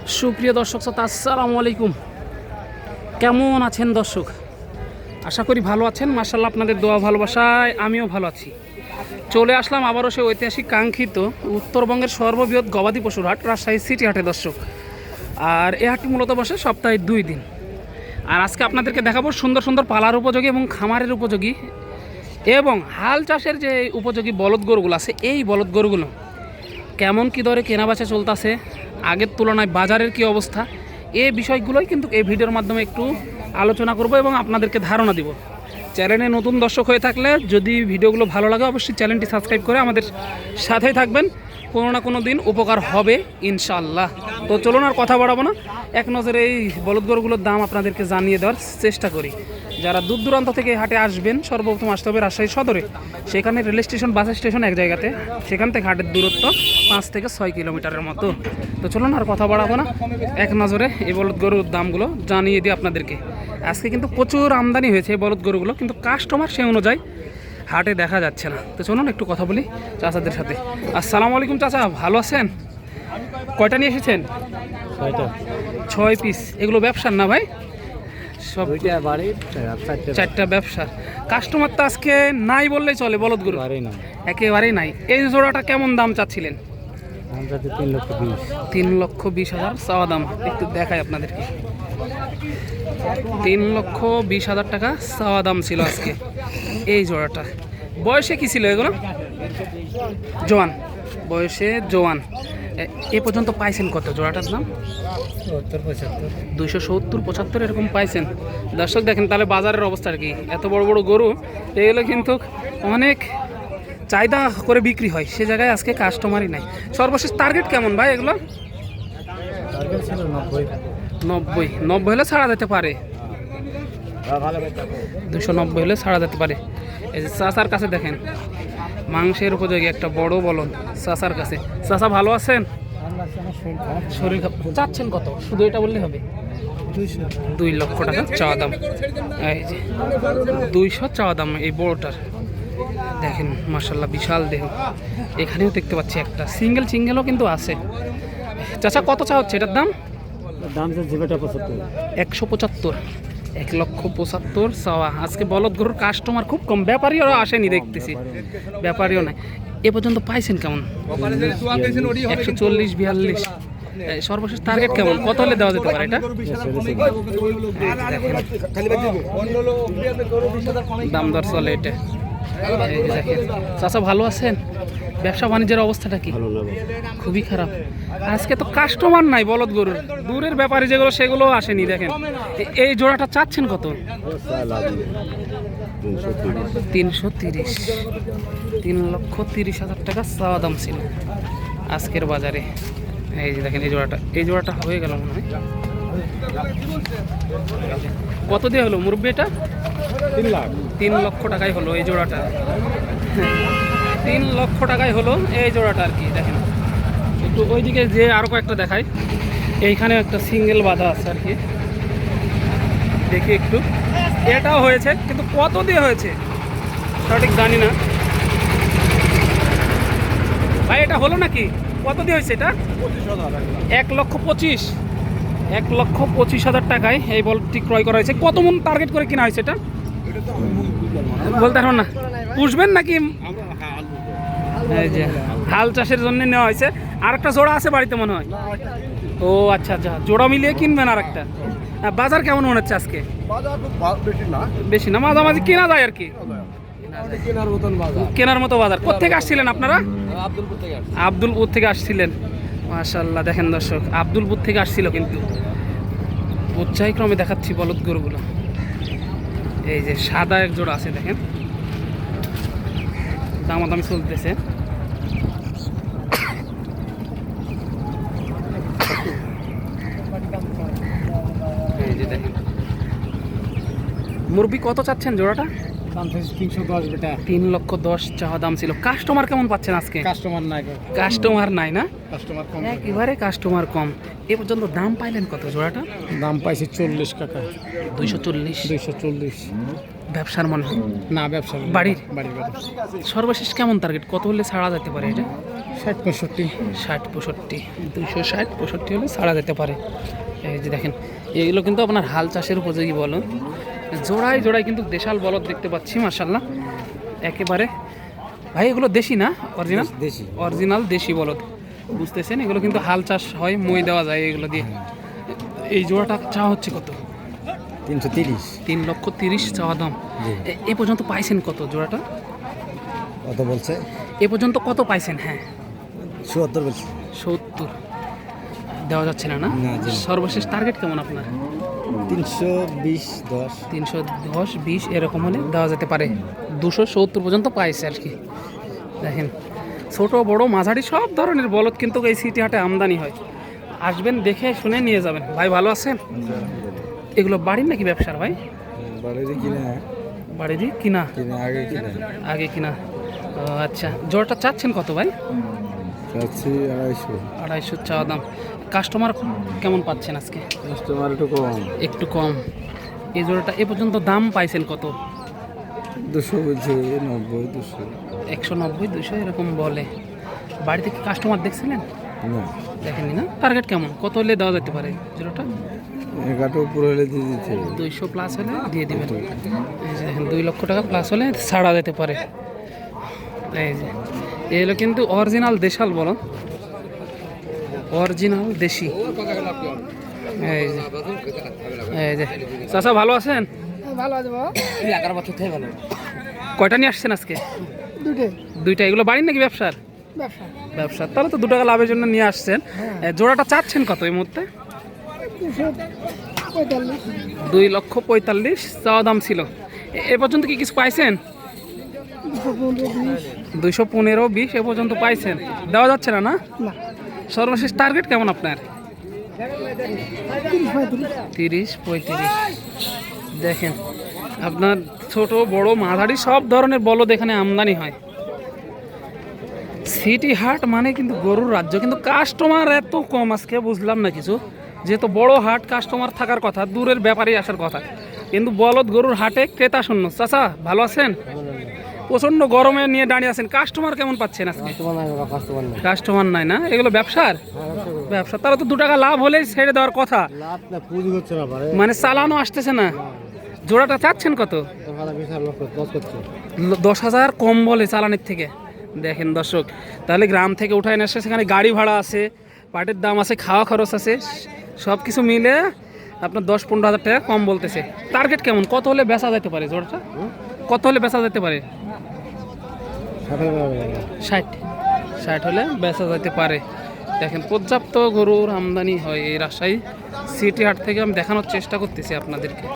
সুপ্রিয় দর্শক শ্রোতা, আসসালামু আলাইকুম। কেমন আছেন দর্শক? আশা করি ভালো আছেন। মাশাআল্লাহ, আপনাদের দোয়া ভালোবাসায় আমিও ভালো আছি। চলে আসলাম আবারও সে ঐতিহাসিক কাঙ্ক্ষিত উত্তরবঙ্গের সর্ববৃহৎ গবাদি পশুর হাট, রাজশাহী সিটি হাটে দর্শক। আর এই হাটটি মূলত বসে সপ্তাহে 2 দিন। আর আজকে আপনাদেরকে দেখাবো সুন্দর সুন্দর পালার উপযোগী এবং খামারের উপযোগী এবং হাল চাষের যে উপযোগী বলদ গরুগুলো আছে, এই বলদ গরুগুলো কেমন কী দরে কেনাবেচা চলতেছে, আগের তুলনায় বাজারের কি অবস্থা, এই বিষয়গুলোই কিন্তু এই ভিডিওর মাধ্যমে একটু আলোচনা করব এবং আপনাদেরকে ধারণা দিব। চ্যানেলে নতুন দর্শক হয়ে থাকলে যদি ভিডিওগুলো ভালো লাগে অবশ্যই চ্যানেলটি সাবস্ক্রাইব করে আমাদের সাথেই থাকবেন। কোনো না কোনো দিন উপকার হবে ইনশাআল্লাহ। তো চলুন আর কথা বাড়াবো না, এক নজরে এই বলদ গরুগুলোর দাম আপনাদেরকে জানিয়ে দেওয়ার চেষ্টা করি। যারা দূর দূরান্ত থেকে হাটে আসবেন, সর্বপ্রথম আসতে হবে রাজশাহী সদরে। সেখানে রেল স্টেশন, বাস স্টেশন এক জায়গাতে, সেখান থেকে হাটের দূরত্ব 5 থেকে 6 কিলোমিটারের মতো। তো চলুন আর কথা বাড়াবো না, এক নজরে এই বলদ গরুর দামগুলো জানিয়ে দিই আপনাদেরকে। আজকে কিন্তু প্রচুর আমদানি হয়েছে এই বলদ গরুগুলো, কিন্তু কাস্টমার সে অনুযায়ী হাটে দেখা যাচ্ছে না। তো চলুন একটু কথা বলি চাচাদের সাথে। আসসালামু আলাইকুম চাচা, ভালো আছেন? কয়টা নিয়ে এসেছেন? 6 পিস। এগুলো ব্যবসার না ভাই? সব 4টা ব্যবসার। কাস্টমার তো আজকে নাই বললেই চলে বলদ গরু, একেবারেই নাই। এই জোড়াটা কেমন দাম চাচ্ছিলেন? 3,20,000 চাওয়া দাম। একটু দেখাই আপনাদেরকে, 3,20,000 টাকা চাওয়া দাম ছিল আজকে এই জোড়াটা। বয়সে কি ছিল এগুলো? জোয়ান, বয়সে জোয়ান। এ পর্যন্ত পাইছেন কত জোড়াটার দাম? 270-75 এরকম পাইছেন। দর্শক দেখেন তাহলে বাজারের অবস্থা কি। এত বড় বড় গরু এগুলো কিন্তু অনেক চাহিদা করে বিক্রি হয়, সে জায়গায় আজকে কাস্টমারই নাই। সর্বশেষ টার্গেট কেমন ভাই এগুলো? 90 হলে ছাড়া যেতে পারে, 290 হলে ছাড়া যেতে পারে। এই যে চাচার কাছে দেখেন, মাংসের উপযোগী একটা বড় বলদ চাচার কাছে। চাচা ভালো আছেন? শরীর চাচ্ছেন কত? শুধু এটা বললে হবে? 2 লক্ষ টাকা চাওয়া দাম। এই যে 200 চাওয়া দাম এই বড়টার। দেখেন মাশাআল্লাহ বিশাল দেহ। এখানেও দেখতে পাচ্ছি একটা সিঙ্গেলও কিন্তু আছে। চাচা কত চা হচ্ছে এটার দাম? 175, 1,75,000 চাওয়া। আজকে বলদ গরুর কাস্টমার খুব কম, ব্যাপারীও আসেনি দেখতেছি, ব্যাপারীও নাই। এ পর্যন্ত পাইছেন কেমন? 140-42। সর্বশেষ টার্গেট কেমন? কত হলে দেওয়া যেতে পারে এটা? দাম দর চলে এটা। চাচা ভালো আছেন? ব্যবসা বাণিজ্যের অবস্থাটা কি? খুবই খারাপ। আজকে তো কাস্টমার নাই বলদ গরুর, দূরের ব্যাপারী যেগুলো সেগুলো আসেনি। দেখেন এই জোড়াটা চাচ্ছেন কত? 330, 3,30,000 টাকা চাওয়া দাম ছিল আজকের বাজারে। এই যে দেখেন এই জোড়াটা হয়ে গেল মনে হয়। কত দিয়ে হলো মুরব্বি এটা? 3 লক্ষ টাকাই হলো এই জোড়াটা। 3 লক্ষ টাকায় হলো এই জোড়াটা আর কি। দেখেন একটু ওইদিকে যে আরও কয়েকটা দেখায়। এইখানে একটা সিঙ্গেল বাঁধা আছে আর কি, দেখি একটু। এটাও হয়েছে, কিন্তু কত দিয়ে হয়েছে সঠিক জানি না ভাই। এটা হলো নাকি? কত দিয়ে হয়েছে এটা? 1,25,000, 1,25,000 টাকায় এই বলটি ক্রয় করা হয়েছে। কত মন টার্গেট করে কিনা হয়েছে এটা বলতে পারবেন না? পুষবেন নাকি? এই যে হাল চাষের জন্য নেওয়া হয়েছে। আর একটা জোড়া আছে বাড়িতে মনে হয়। ও আচ্ছা আচ্ছা, জোড়া মিলিয়ে কিনবেন আর একটা। বাজার কেমন মনে হচ্ছে আজকে? বেশি না, মাঝামাঝি কেনা যায় আর কি, কেনার মতো বাজার। কোথেকে আসছিলেন আপনারা? আব্দুলপুর থেকে আসছিলেন। মাশাআল্লাহ দেখেন দর্শক, আব্দুলপুর থেকে আসছিল। কিন্তু উচ্চাইক্রমে দেখাচ্ছি বলদ গরুগুলো। এই যে সাদা এক জোড়া আছে দেখেন, দামাদামি চলতেছে। এই যে দেখেন মুরব্বি কত চাচ্ছেন জোড়াটা? 3,10,000 চাওয়া দাম ছিল। কাস্টমার কেমন পাচ্ছেন আজকে? কাস্টমার নাই না, একেবারে কাস্টমার কম। এ পর্যন্ত দাম পাইলেন কত জোড়াটা? দাম পাইছি 40 টাকা। 240, ব্যবসার মনে হয় না ব্যবসা বাড়ির বাড়ির সর্বশেষ কেমন টার্গেট কত হলে ছাড়া যেতে পারে এটা? 60-65। 60-65, 260-65 হলে ছাড়া যেতে পারে। এই যে দেখেন এগুলো কিন্তু আপনার হাল চাষের উপযোগী বলদ, জোড়ায় জোড়ায় কিন্তু দেশাল বলদ দেখতে পাচ্ছি মাশাআল্লাহ একেবারে। ভাই এগুলো দেশি না অরিজিনাল? দেশি। অরিজিনাল দেশি বলদ, বুঝতেছেন এগুলো কিন্তু হাল চাষ হয়, মই দেওয়া যায় এগুলো দিয়ে। এই জোড়াটা চা হচ্ছে কত? 330। 3,30,000 চাওয়া দাম। এ পর্যন্ত পাইছেন কত জোড়াটা? কত বলছে? এ পর্যন্ত কত পাইছেন? হ্যাঁ 70 বলছে। 70 দেওয়া যাচ্ছে না? না না, জি না। সর্বশেষ টার্গেট কেমন আপনার? 320-10। 310-20 এরকম হলে দেওয়া যেতে পারে। 270 পর্যন্ত পাইছে আর কি। দেখেন ছোট বড় মাঝারি সব ধরনের বলদ কিন্তু এই সিটি হাটে আমদানি হয়। আসবেন দেখে শুনে নিয়ে যাবেন। ভাই ভালো আছেন? এগুলো বাড়ির নাকি ব্যবসার ভাই? বাড়িরই কিনা। বাড়িরই কিনা? আগে কিনা। আগে কিনা। ও আচ্ছা, জোড়াটা চাচ্ছেন কত ভাই? চাচ্ছি 250। 250 চাওয়া দাম। কাস্টমার কেমন পাচ্ছেন আজকে? কাস্টমার একটু কম। একটু কম। এই জোড়াটা এ পর্যন্ত দাম পাইছেন কত? 200 বলছে, 90-200। 190-200 এরকম বলে। বাড়িতে কি কাস্টমার দেখছিলেন? না, দেখেননি না? টার্গেট কেমন কত হলে দেওয়া যেতে পারে জোড়াটা? 1 উপরে হলে দিয়ে দিতে হবে। 200 প্লাস হলে দিয়ে দিবেন। এই যে দেখেন 2 লক্ষ টাকা প্লাস হলে ছাড়া যেতে পারে। এই যে এগুলো কিন্তু অরিজিনাল দেশাল বলদ, অরিজিনাল দেশি। এই যে এই যে চাচা ভালো আছেন? ভালো আছে বাবা। 11 বছর থেকে ভালো। কয়টা নিয়ে আসছেন আজকে? দুইটা। এগুলো বাড়ির নাকি ব্যবসার? ব্যবসা। তাহলে তো 2 টাকা লাভের জন্য নিয়ে আসছেন। জোড়াটা চাচ্ছেন কত এই মুহূর্তে? 2,45,000 চাওয়া দাম ছিল। এ পর্যন্ত কি কিছু পাইছেন? 215-20 এ পর্যন্ত পাইছেন। দেওয়া যাচ্ছে না? না সর্বশেষ টার্গেট কেমন আপনার? 30-35। দেখেন আপনার ছোট বড় মাঝারি সব ধরনের বলদ এখানে আমদানি হয়। সিটি হাট মানে কিন্তু গরুর রাজ্য, কিন্তু কাস্টমার এত কম আজকে বুঝলাম না কিছু। যেহেতু বড় হাট কাস্টমার থাকার কথা, দূরের ব্যাপারেই আসার কথা, কিন্তু বলদ গরুর হাটে ক্রেতা শূন্য। চাচা ভালো আছেন? প্রচন্ড গরমে নিয়ে দাঁড়িয়ে আছেন, কাস্টমার কেমন পাচ্ছেন আজকে? কাস্টমার নাই না? এগুলো ব্যবসার? ব্যবসা। তারা তো 2 টাকা লাভ হলেই ছেড়ে দেওয়ার কথা, মানে চালানো আসতেছে না। জোড়াটা চাচ্ছেন কত? 10,000 কম বলে চালানির থেকে। দেখেন দর্শক, তাহলে গ্রাম থেকে উঠায় নিয়ে আসে, সেখানে গাড়ি ভাড়া আছে, পাটের দাম আছে, খাওয়া খরচ আছে, সব কিছু মিলে আপনার 10-15 হাজার টাকা কম বলতেছে। টার্গেট কেমন কত হলে বেচা যেতে পারে জোড়াটা? কত হলে বেচা যেতে পারে? 60 হলে বেচা যেতে পারে। দেখেন পর্যাপ্ত গরুর আমদানি হয় এই রাজশাহী সিটি হাট থেকে। আমি দেখানোর চেষ্টা করতেছি আপনাদেরকে।